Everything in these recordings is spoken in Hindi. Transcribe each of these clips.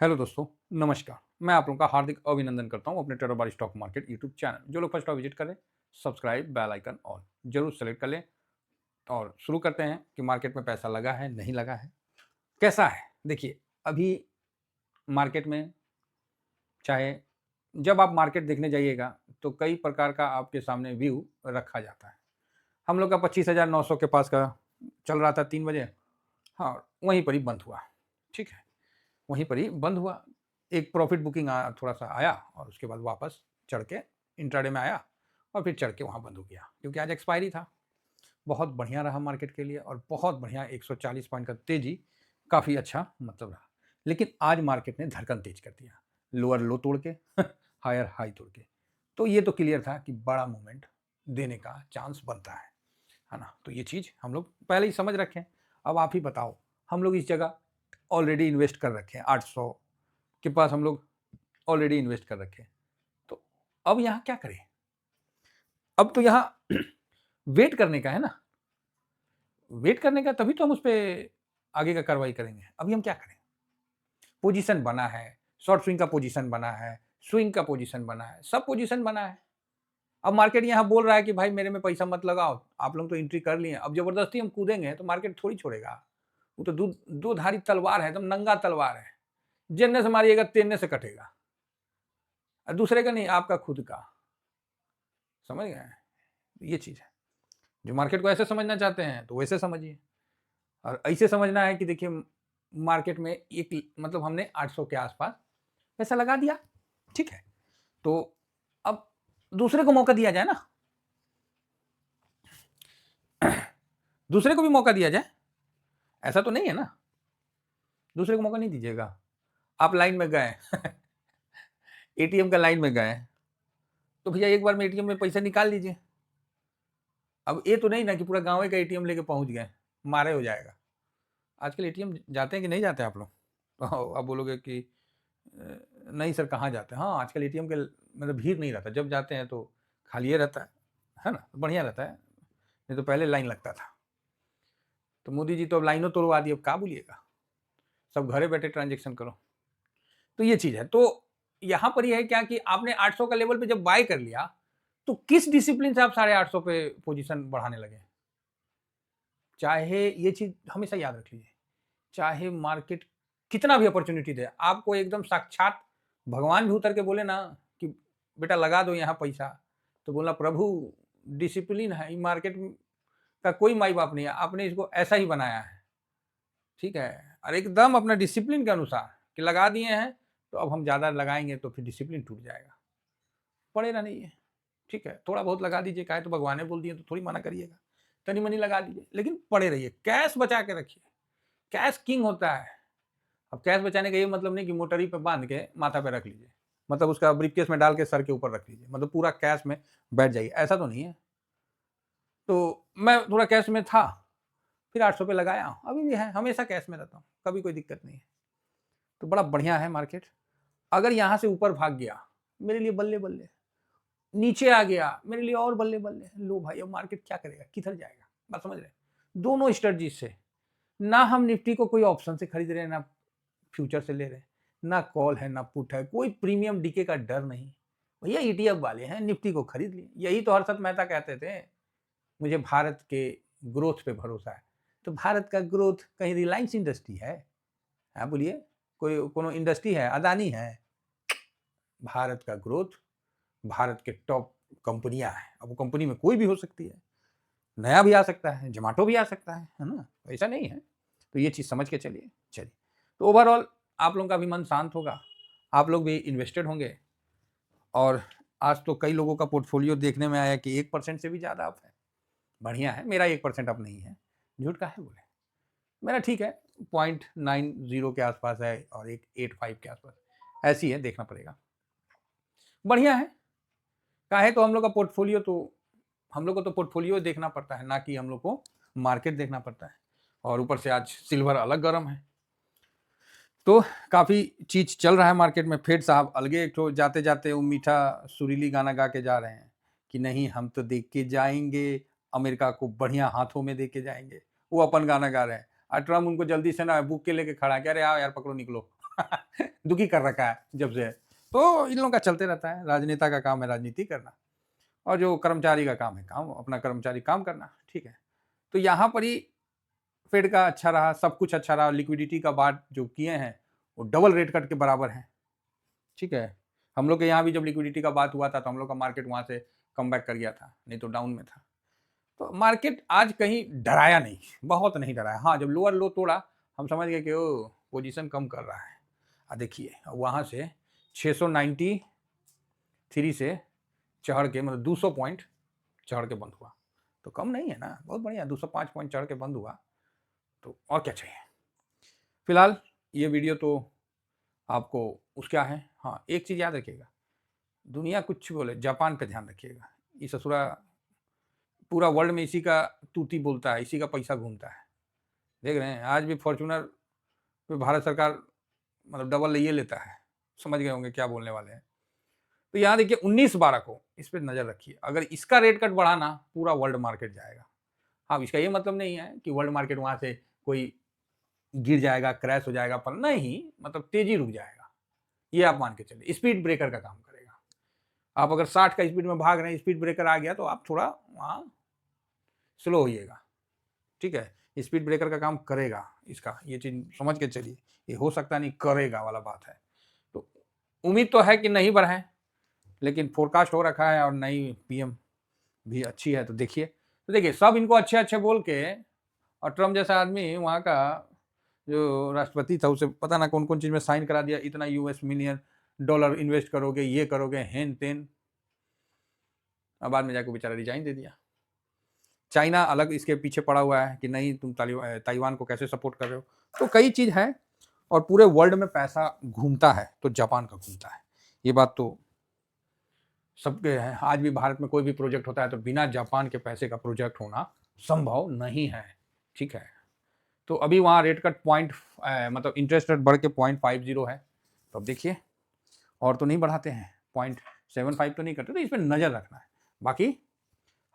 हेलो दोस्तों, नमस्कार। मैं आप लोगों का हार्दिक अभिनंदन करता हूं अपने टेरो बार स्टॉक मार्केट यूट्यूब चैनल। जो लोग फर्स्ट टाइम विजिट करें, सब्सक्राइब, बेल आइकन ऑल जरूर सेलेक्ट कर लें। और शुरू करते हैं कि मार्केट में पैसा लगा है, नहीं लगा है, कैसा है। देखिए, अभी मार्केट में चाहे जब आप मार्केट देखने जाइएगा तो कई प्रकार का आपके सामने व्यू रखा जाता है। हम लोग का 25,900 के पास का चल रहा था 3 बजे। हाँ, वहीं पर ही बंद हुआ। ठीक है, वहीं पर ही बंद हुआ। एक प्रॉफिट बुकिंग थोड़ा-सा आया और उसके बाद वापस चढ़ के इंट्राडे में आया और फिर चढ़ के वहाँ बंद हो गया, क्योंकि आज एक्सपायरी था। बहुत बढ़िया रहा मार्केट के लिए और बहुत बढ़िया 140 पॉइंट का तेज़ी, काफ़ी अच्छा मतलब रहा। लेकिन आज मार्केट ने धड़कन तेज़ कर दिया, लोअर लो तोड़ के हायर हाई तोड़ के। तो ये तो क्लियर था कि बड़ा मूवमेंट देने का चांस बनता है ना? तो ये चीज़ हम लोग पहले ही समझ रखे हैं। अब आप ही बताओ, हम लोग इस जगह ऑलरेडी इन्वेस्ट कर रखे हैं, 800 के पास हम लोग ऑलरेडी इन्वेस्ट कर रखे हैं। तो अब यहाँ क्या करें? अब तो यहाँ वेट करने का है ना, वेट करने का, तभी तो हम उसपे आगे का कार्रवाई करेंगे। अभी हम क्या करें? पोजीशन बना है, शॉर्ट स्विंग का पोजीशन बना है, स्विंग का पोजीशन बना है, सब पोजीशन बना है। अब मार्केट यहाँ बोल रहा है कि भाई मेरे में पैसा मत लगाओ, आप लोग तो एंट्री कर लिए, अब जबरदस्ती हम कूदेंगे तो मार्केट थोड़ी छोड़ेगा। वो तो दो धारी तलवार है, एकदम नंगा तलवार है। जेने से मारिएगा तेने से कटेगा। दूसरे का नहीं, आपका खुद का। समझ गए? ये चीज़ है। जो मार्केट को ऐसे समझना चाहते हैं तो वैसे समझिए, और ऐसे समझना है कि देखिए, मार्केट में एक मतलब हमने 800 के आसपास पैसा लगा दिया, ठीक है। तो अब दूसरे को मौका दिया जाए ना, दूसरे को भी मौका दिया जाए। ऐसा तो नहीं है ना, दूसरे को मौका नहीं दीजिएगा। आप लाइन में गए एटीएम का लाइन में गए, तो भैया एक बार में एटीएम में पैसा निकाल लीजिए। अब ये तो नहीं ना कि पूरा गाँव का एटीएम लेके पहुंच गए, मारे हो जाएगा। आजकल एटीएम जाते हैं कि नहीं जाते आप लोग? तो आप बोलोगे कि नहीं सर, कहाँ जाते हैं? हाँ, आजकल एटीएम के मतलब भीड़ नहीं रहता, जब जाते हैं तो खाली रहता है ना? तो बढ़िया रहता है, नहीं तो पहले लाइन लगता था। तो मोदी जी तो अब लाइनों तोड़वा दी, अब क्या बोलिएगा? सब घरे बैठे ट्रांजेक्शन करो। तो ये चीज़ है। तो यहाँ पर ये है क्या कि आपने 800 का लेवल पे जब बाय कर लिया, तो किस डिसिप्लिन से आप 850 पे पोजीशन बढ़ाने लगे? चाहे ये चीज़ हमेशा याद रख लीजिए, चाहे मार्केट कितना भी अपॉर्चुनिटी दे, आपको एकदम साक्षात भगवान भी उतर के बोले ना कि बेटा लगा दो यहाँ पैसा, तो बोलना प्रभु डिसिप्लिन है, मार्केट का कोई माई बाप नहीं है, आपने इसको ऐसा ही बनाया है, ठीक है। और एकदम अपना डिसिप्लिन के अनुसार कि लगा दिए हैं, तो अब हम ज़्यादा लगाएंगे तो फिर डिसिप्लिन टूट जाएगा, पड़ेगा नहीं है, ठीक है। थोड़ा बहुत लगा दीजिए, काहे तो भगवान ने बोल दिए तो थोड़ी मना करिएगा, तनी मनी लगा दीजिए, लेकिन पड़े रहिए, कैश बचा के रखिए। कैश किंग होता है। अब कैश बचाने का ये मतलब नहीं कि मोटरी पे बांध के माथा पे रख लीजिए, मतलब उसका ब्रीफकेस में डाल के सर के ऊपर रख लीजिए, मतलब पूरा कैश में बैठ जाइए, ऐसा तो नहीं है। तो मैं थोड़ा कैश में था, फिर 800 पे लगाया, अभी भी है, हमेशा कैश में रहता हूँ, कभी कोई दिक्कत नहीं है। तो बड़ा बढ़िया है मार्केट। अगर यहाँ से ऊपर भाग गया, मेरे लिए बल्ले बल्ले, नीचे आ गया, मेरे लिए और बल्ले बल्ले। लो भाई, अब मार्केट क्या करेगा, किधर जाएगा, बात समझ रहे हैं? दोनों स्ट्रेटजी से, ना हम निफ्टी को कोई ऑप्शन से खरीद रहे हैं, ना फ्यूचर से ले रहे हैं, ना कॉल है ना पुट है, कोई प्रीमियम डीके का डर नहीं। भैया ईटीएफ वाले हैं, निफ्टी को खरीद लिए। यही तो हर्षद मेहता कहते थे, मुझे भारत के ग्रोथ पे भरोसा है। तो भारत का ग्रोथ कहीं रिलायंस इंडस्ट्री है? हाँ बोलिए, कोई कोनो इंडस्ट्री है, अदानी है? भारत का ग्रोथ, भारत के टॉप कंपनियां हैं। अब वो कंपनी में कोई भी हो सकती है, नया भी आ सकता है, जोमेटो भी आ सकता है ना? ऐसा नहीं है। तो ये चीज़ समझ के चलिए। चलिए, तो ओवरऑल आप लोगों का भी मन शांत होगा, आप लोग भी इन्वेस्टेड होंगे। और आज तो कई लोगों का पोर्टफोलियो देखने में आया कि 1% से भी ज़्यादा अप है। बढ़िया है, मेरा 1% अप नहीं है, झूठ काहे बोले। मेरा ठीक है, 0.90 के आसपास है और एक 85 के आसपास, ऐसी है, देखना पड़ेगा। बढ़िया है। काहे तो हम लोग का पोर्टफोलियो तो, हम लोग को तो पोर्टफोलियो देखना पड़ता है, ना कि हम लोग को मार्केट देखना पड़ता है। और ऊपर से आज सिल्वर अलग गर्म है, तो काफ़ी चीज़ चल रहा है मार्केट में। फेड साहब अलगे एक तो जाते जाते वो मीठा सुरीली गाना गा के जा रहे हैं कि नहीं हम तो देख के जाएंगे, अमेरिका को बढ़िया हाथों में दे के जाएंगे। वो अपन गाना गा रहे हैं और ट्रम्प उनको जल्दी से ना बुक के लेके खड़ा है, कह रहे आओ यार पकड़ो निकलो दुखी कर रखा है जब से। तो इन लोगों का चलते रहता है, राजनेता का काम है राजनीति करना, और जो कर्मचारी का काम है काम अपना कर्मचारी काम करना, ठीक है। तो यहाँ पर ही फेड का अच्छा रहा, सब कुछ अच्छा रहा, लिक्विडिटी का बात जो किए हैं वो डबल रेट कट के बराबर है, ठीक है। हम लोग के यहाँ भी जब लिक्विडिटी का बात हुआ था तो हम लोग का मार्केट वहाँ से कम बैक कर गया था, नहीं तो डाउन में था। तो मार्केट आज कहीं डराया नहीं, बहुत नहीं डराया। हाँ, जब लोअर लो तोड़ा हम समझ गए कि वो पोजीशन कम कर रहा है। देखिए वहाँ से 693 से चढ़ के, मतलब 200 पॉइंट चढ़ के बंद हुआ, तो कम नहीं है ना, बहुत बढ़िया। 205 पॉइंट चढ़ के बंद हुआ, तो और क्या चाहिए। फिलहाल ये वीडियो तो आपको क्या है, हाँ एक चीज़ याद रखिएगा, दुनिया कुछ बोले जापान पे ध्यान रखिएगा। ये ससुरा पूरा वर्ल्ड में इसी का तूती बोलता है, इसी का पैसा घूमता है। देख रहे हैं आज भी फॉर्चूनर पे भारत सरकार मतलब डबल ये लेता है, समझ गए होंगे क्या बोलने वाले हैं। तो यहाँ देखिए 19-12 को इस पर नजर रखिए, अगर इसका रेट कट बढ़ा ना पूरा वर्ल्ड मार्केट जाएगा। हाँ, इसका ये मतलब नहीं है कि वर्ल्ड मार्केट वहां से कोई गिर जाएगा, क्रैश हो जाएगा, पर नहीं, मतलब तेजी रुक जाएगा, ये आप मान के चलिए। स्पीड ब्रेकर का काम करेगा। आप अगर 60 का स्पीड में भाग रहे हैं, स्पीड ब्रेकर आ गया तो आप थोड़ा वहां स्लो होइएगा, ठीक है। स्पीड ब्रेकर का काम करेगा इसका, ये चीज समझ के चलिए। ये हो सकता नहीं करेगा वाला बात है। तो उम्मीद तो है कि नहीं बढ़े, लेकिन फोरकास्ट हो रखा है और नई पीएम भी अच्छी है, तो देखिए। तो देखिए सब इनको अच्छे अच्छे बोल के, और ट्रम्प जैसा आदमी वहाँ का जो राष्ट्रपति था उसे पता ना कौन कौन चीज में साइन करा दिया, इतना US मिलियन डॉलर इन्वेस्ट करोगे, ये करोगे, हेन तेन। अब बाद में जाकर बेचारा रिजाइन दे दिया। चाइना अलग इसके पीछे पड़ा हुआ है कि नहीं तुम ताइवान को कैसे सपोर्ट कर रहे हो। तो कई चीज है, और पूरे वर्ल्ड में पैसा घूमता है तो जापान का घूमता है, ये बात तो सबके है। आज भी भारत में कोई भी प्रोजेक्ट होता है तो बिना जापान के पैसे का प्रोजेक्ट होना संभव नहीं है, ठीक है। तो अभी वहाँ रेट कट मतलब इंटरेस्ट रेट बढ़ के 0.50 है। तो अब देखिए, और तो नहीं बढ़ाते हैं, 0.75 तो नहीं करते, तो इस पर नज़र रखना है। बाकी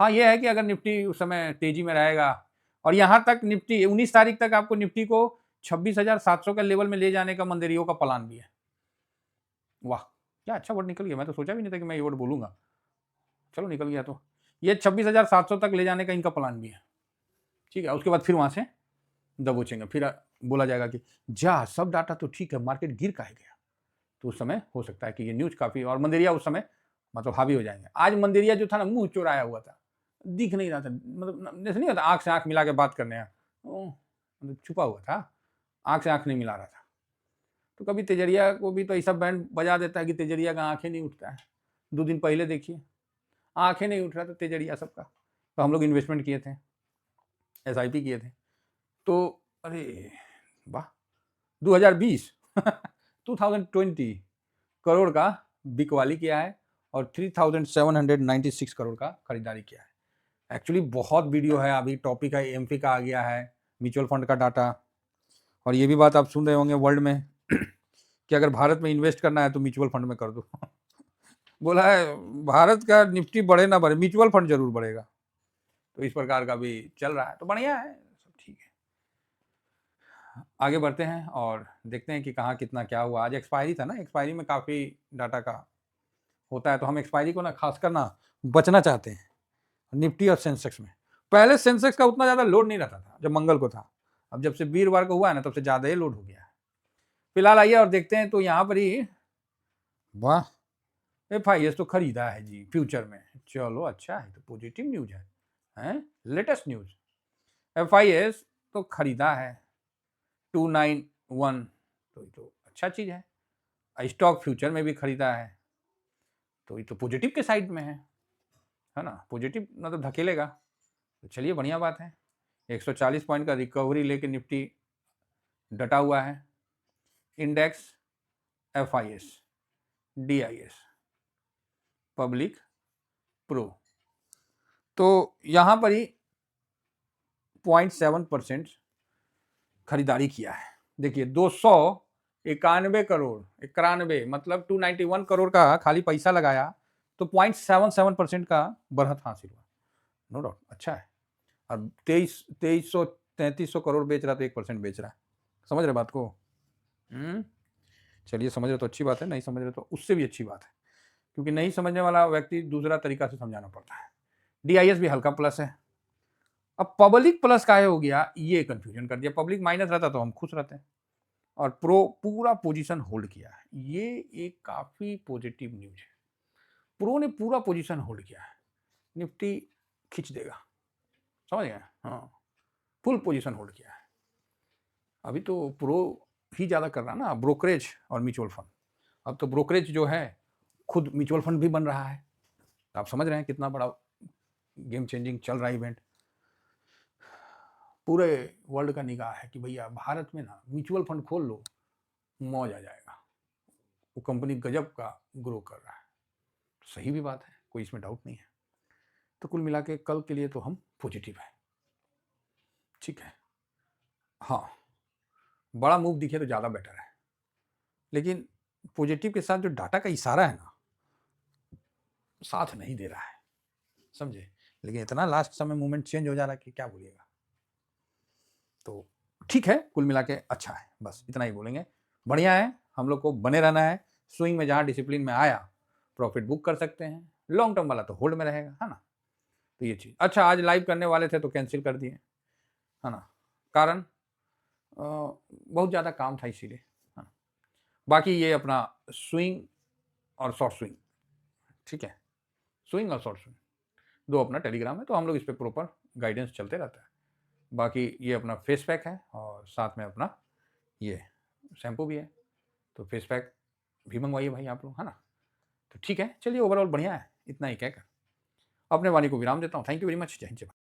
हाँ ये है कि अगर निफ्टी उस समय तेजी में रहेगा, और यहाँ तक निफ्टी 19 तारीख तक आपको निफ्टी को 26,700 के लेवल में ले जाने का मंदेरियों का प्लान भी है। वाह, क्या अच्छा वर्ड निकल गया, मैं तो सोचा भी नहीं था कि मैं ये वर्ड बोलूंगा, चलो निकल गया। तो ये 26,700 तक ले जाने का इनका प्लान भी है, ठीक है। उसके बाद फिर वहां से दबोचेंगे, फिर बोला जाएगा कि जा सब डाटा तो ठीक है, मार्केट गिर का गया। तो उस समय हो सकता है कि ये न्यूज काफी, और मंदेरिया उस समय मतलब हावी हो जाएंगे। आज मंदेरिया जो था ना, मुंह चोराया हुआ था, दिख नहीं रहा था, मतलब जैसे नहीं होता आंख से आंख मिला के बात करने हैं, मतलब छुपा हुआ था, आंख से आंख नहीं मिला रहा था। तो कभी तेजरिया को भी तो ऐसा बैंड बजा देता है कि तेजरिया का आंखें नहीं उठता है। 2 दिन पहले देखिए आंखें नहीं उठ रहा था तेजरिया सबका। तो हम लोग इन्वेस्टमेंट किए थे, SIP किए थे, तो अरे वाह 2020 2020 करोड़ का बिकवाली किया है, और 3,796 करोड़ का खरीदारी किया है। एक्चुअली बहुत वीडियो है, अभी टॉपिक है एमफी का आ गया है, म्यूचुअल फंड का डाटा। और ये भी बात आप सुन रहे होंगे वर्ल्ड में कि अगर भारत में इन्वेस्ट करना है तो म्यूचुअल फंड में कर दो बोला है भारत का निफ्टी बढ़े ना बढ़े, म्यूचुअल फंड जरूर बढ़ेगा। तो इस प्रकार का भी चल रहा है, तो बढ़िया है, सब ठीक है। आगे बढ़ते हैं और देखते हैं कि कहाँ कितना क्या हुआ। आज एक्सपायरी था ना, एक्सपायरी में काफ़ी डाटा का होता है, तो हम एक्सपायरी को ना खासकर ना बचना चाहते हैं निफ्टी और सेंसेक्स में। पहले सेंसेक्स का उतना ज़्यादा लोड नहीं रहता था जब मंगल को था, अब जब से वीरवार को हुआ है ना तब से ज़्यादा ही लोड हो गया है। फिलहाल आइए और देखते हैं, तो यहाँ पर ही वाह FIS तो खरीदा है जी फ्यूचर में, चलो अच्छा है, तो पॉजिटिव न्यूज है, लेटेस्ट न्यूज। FIS तो खरीदा है 291, तो ये तो अच्छा चीज है। स्टॉक फ्यूचर में भी खरीदा है, तो ये तो पॉजिटिव के साइड में है ना, पॉजिटिव मतलब धकेलेगा, तो चलिए बढ़िया बात है। 140 पॉइंट का रिकवरी लेके निफ्टी डटा हुआ है। Index FIS DIS public pro, तो यहाँ पर ही 0.7% खरीदारी किया है। देखिए 291 करोड़ 91 मतलब 291 करोड़ का खाली पैसा लगाया, तो 0.77% का बढ़त हासिल हुआ, नो डाउट अच्छा है। और 2300 3300 करोड़ बेच रहा तो 1% बेच रहा है, समझ रहे बात को। चलिए समझ रहे तो अच्छी बात है, नहीं समझ रहे तो उससे भी अच्छी बात है, क्योंकि नहीं समझने वाला व्यक्ति दूसरा तरीका से समझाना पड़ता है। DIS भी हल्का प्लस है। अब पब्लिक प्लस काहे हो गया, ये कंफ्यूजन कर दिया। पब्लिक माइनस रहता तो हम खुश रहते, और प्रो पूरा पोजीशन होल्ड किया है। ये एक काफी पॉजिटिव न्यूज है। प्रो ने पूरा पोजीशन होल्ड किया है, निफ्टी खींच देगा, समझ गए? हाँ, फुल पोजीशन होल्ड किया है। अभी तो प्रो ही ज्यादा कर रहा है ना, ब्रोकरेज और म्यूचुअल फंड। अब तो ब्रोकरेज जो है खुद म्यूचुअल फंड भी बन रहा है। तो आप समझ रहे हैं कितना बड़ा गेम चेंजिंग चल रहा है इवेंट। पूरे वर्ल्ड का निगाह है कि भैया भारत में ना म्यूचुअल फंड खोल लो, मौज आ जाएगा। वो कंपनी गजब का ग्रो कर रहा है। सही भी बात है, कोई इसमें डाउट नहीं है। तो कुल मिला के कल के लिए तो हम पॉजिटिव है, ठीक है। हाँ, बड़ा मूव दिखे तो ज़्यादा बेटर है, लेकिन पॉजिटिव के साथ जो डाटा का इशारा है ना, साथ नहीं दे रहा है, समझे? लेकिन इतना लास्ट समय मूवमेंट चेंज हो जा रहा है कि क्या बोलिएगा। तो ठीक है, कुल मिला के अच्छा है, बस इतना ही बोलेंगे। बढ़िया है, हम लोग को बने रहना है। स्विंग में जहाँ डिसिप्लिन में आया प्रॉफिट बुक कर सकते हैं, लॉन्ग टर्म वाला तो होल्ड में रहेगा, है ना। तो ये चीज़ अच्छा, आज लाइव करने वाले थे तो कैंसिल कर दिए, है ना। कारण बहुत ज़्यादा काम था इसीलिए, है ना। बाकी ये अपना स्विंग और शॉर्ट स्विंग, ठीक है, स्विंग और शॉर्ट स्विंग दो अपना टेलीग्राम है, तो हम लोग इस पर प्रॉपर गाइडेंस चलते रहता है। बाकी ये अपना फेस पैक है और साथ में अपना ये शैम्पू भी है, तो फेस पैक भी मंगवाइए भाई आप लोग, है ना। तो ठीक है, चलिए ओवरऑल बढ़िया है, इतना ही कहकर अपने वाणी को विराम देता हूँ। थैंक यू वेरी मच, जय हिंद जय भारत।